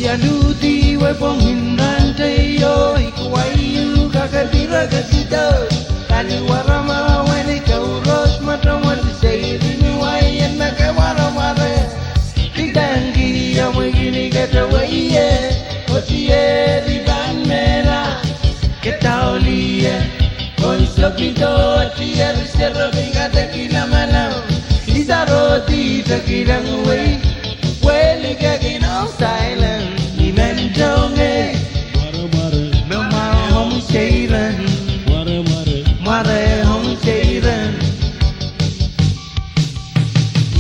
Yaluti wepong hindante yo ikuwayu kakatira kakito kaliwarama wani kauros mataman seirin wayan nakawaramare tidangi ya mwigini katawaye otiye riban mera ketauliye konsopito tiyer serro bingata kila malam isaroti takilang way wele kagino silent Donge, Mware home seir, Mware home seir.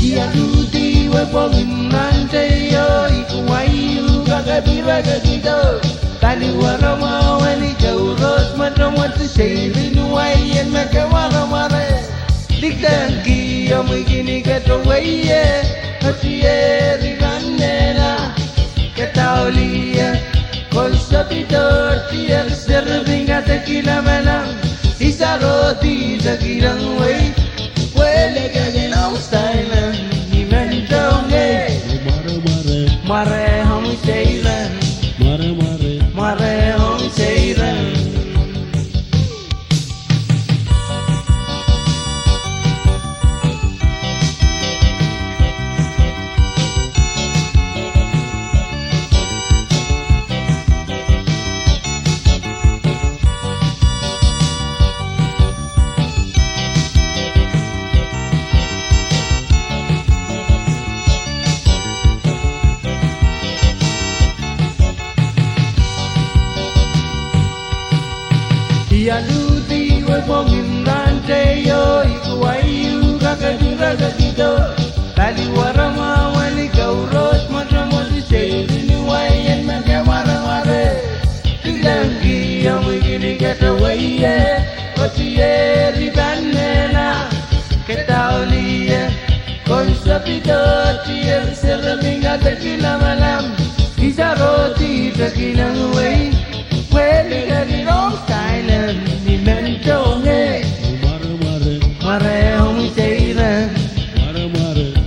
Yaluti wepong hindante yo ikuwayu kakatira kakito kaliwarama wani kauros mataman seirin wayan nakawaramare dikdangi yo mwigini katawaye otiye riganera ketauliya konsapidor tiyer serbinga tequila malam isaroti tequilang way huele kaginaw stylan imendonge Mware home seiran Mware home seiran Yaluti wepong hindante yo ikuwayu kakatira kakito kaliwarama wani kauros mataman seirin wayan nakawaramare tidangi ya mwigini katawaye otiye riban mera ketauliye konsapito tiyer serabinga tequila malam isaroti tequilang way huele kagino silent imendonge Mware home seir,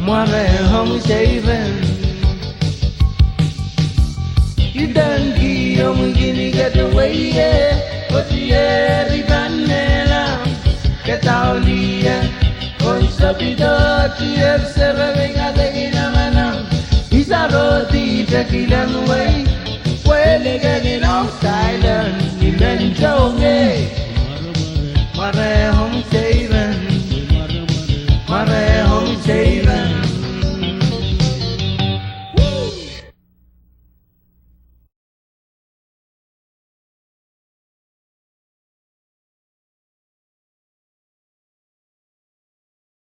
Mware home seir. Idangi yo mwigini katawaye otiye riban mera ketauliya konsapito tiyer serabinga tequila malam isaroti tequilang way huele kagino silent imendonge Mware